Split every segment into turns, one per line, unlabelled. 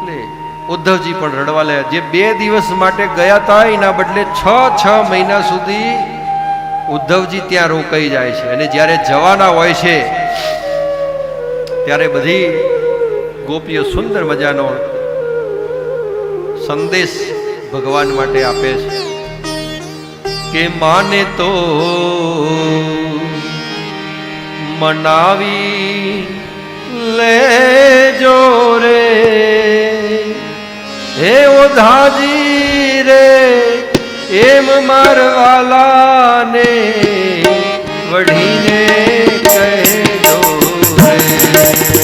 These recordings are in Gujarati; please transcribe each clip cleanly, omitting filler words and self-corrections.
એટલે ઉદ્ધવજી પણ રડવા લાગ્યા. જે 2 દિવસ માટે ગયા હતા એના બદલે 6 મહિના સુધી ઉદ્ધવજી ત્યાં રોકાઈ જાય છે. અને જ્યારે જવાના હોય છે ત્યારે બધી ગોપીઓ સુંદર મજાનો સંદેશ ભગવાન માટે આપે છે કે માને તો મનાવી લેજો રે હે ઓધાજી રે એમ મારવાલાને વઢીને કહેજો રે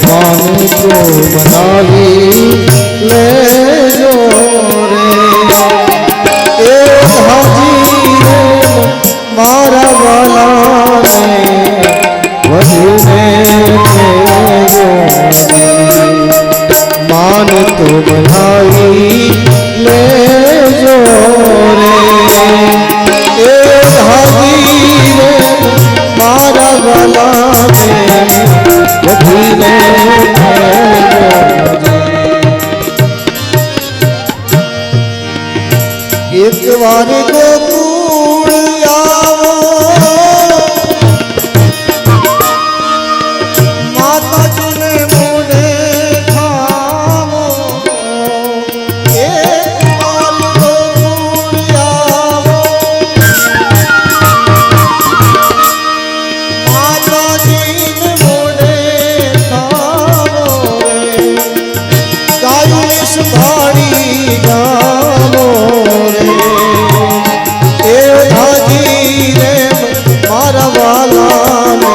માને તો મનાવી લેજો રે એ ઓધાજી રે મારા વાલાને વઢીને કહેજો માન તો મનાવી લેજો રે એ હાજી રે મારા વાલાને વઢીને કહેજો એક વાર ગોકુળ આવો માતાજીને મોઢે ખાવો એક વાર ગોકુળ આવો માતાજીને મોઢે ખાવો ગાયું સંભાળી ગાવો રે એ હાજી રે મારા વાલાને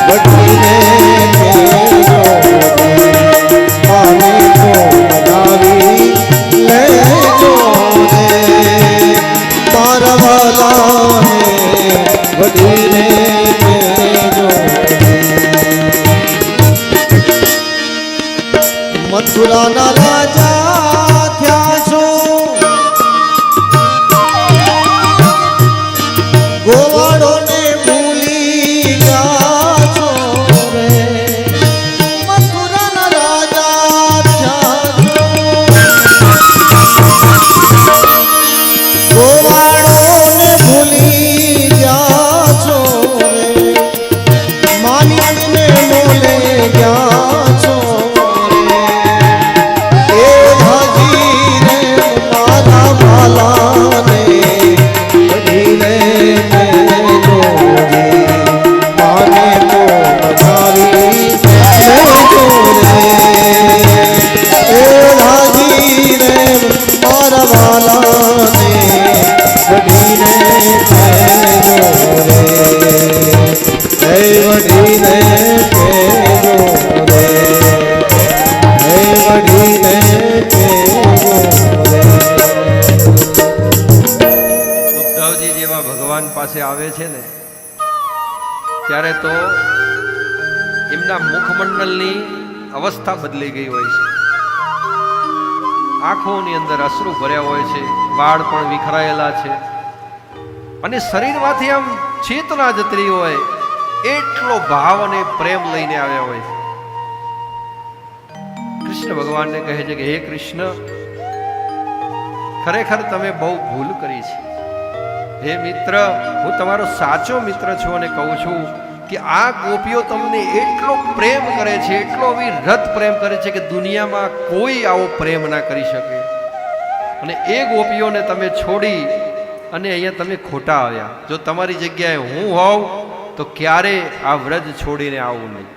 વઢીને કહેજો માને તો મનાવી લેજો રે મારા વાલાને વઢીને કહેજો મથુરાના રાજા થયા છો ગોવાળોને ભૂલી ગયા છો રે મથુરાના રાજા થયા છો ગોવાળોને ભૂલી ગયા છો રે માનીને મોલે ગયા છો રે એ હાજી રે મારા વાલાને વઢીને કહેજો રે માને તો મનાવી લેજો રે એ હાજી રે મારા વાલાને વઢીને કહેજો રે હે વઢીને કહેજો રે હે વઢીને કહેજો રે
ઉદ્ધવજી જેવા ભગવાન પાસે આવે છે ને ત્યારે તો એમના મુખમંડળની અવસ્થા બદલાઈ ગઈ હોય છે. આંખોની અંદર અશ્રુ ભર્યા હોય છે, વાળ પણ વિખરાયેલા છે અને શરીરમાંથી આમ ચેતના જતી રહી હોય એટલો ભાવ અને પ્રેમ લઈને આવ્યા હોય છે. કૃષ્ણ ભગવાનને કહે છે કે હે કૃષ્ણ, ખરેખર તમે બહુ ભૂલ કરી છે. હે મિત્ર, હું તમારો સાચો મિત્ર છું અને કહું છું કે આ ગોપીઓ તમને એટલો પ્રેમ કરે છે, એટલો વિરત પ્રેમ કરે છે કે દુનિયામાં કોઈ આવો પ્રેમ ના કરી શકે. અને એ ગોપીઓને તમે છોડી અને અહીંયા તમે ખોટા આવ્યા. જો તમારી જગ્યાએ હું હોઉં તો ક્યારે આ વ્રજ છોડીને આવું નહીં.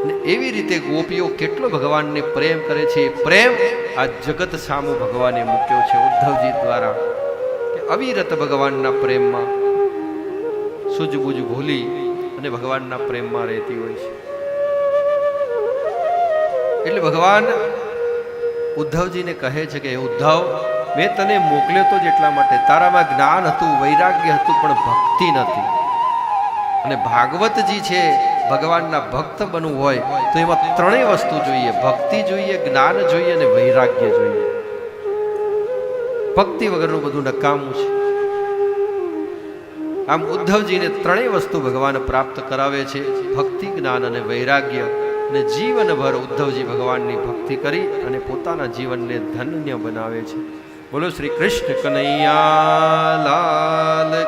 અને એવી રીતે ગોપીઓ કેટલો ભગવાનને પ્રેમ કરે છે. પ્રેમ આ જગત સામુ ભગવાને મૂક્યો છે ઉદ્ધવજી દ્વારા કે અવિરત ભગવાનના પ્રેમમાં સૂઝબૂઝ ભૂલી અને ભગવાનના પ્રેમમાં રહેતી હોય છે. એટલે ભગવાન ઉદ્ધવજીને કહે છે કે ઉદ્ધવ, મેં તને મોકલ્યો તો જેટલા માટે તારામાં જ્ઞાન હતું, વૈરાગ્ય હતું, પણ ભક્તિ નથી. અને ભાગવતજી છે, ભગવાનના ભક્ત બનવું હોય તો એમાં ત્રણેય વસ્તુ જોઈએ: ભક્તિ જોઈએ, જ્ઞાન જોઈએ અને વૈરાગ્ય જોઈએ. ભક્તિ વગરનું બધું નકામું છે. આમ ઉદ્ધવજીને ત્રણેય વસ્તુ ભગવાન પ્રાપ્ત કરાવે છે: ભક્તિ, જ્ઞાન અને વૈરાગ્ય. અને જીવનભર ઉદ્ધવજી ભગવાનની ભક્તિ કરી અને પોતાના જીવનને ધન્ય બનાવે છે. બોલો શ્રી કૃષ્ણ કનૈયા લાલ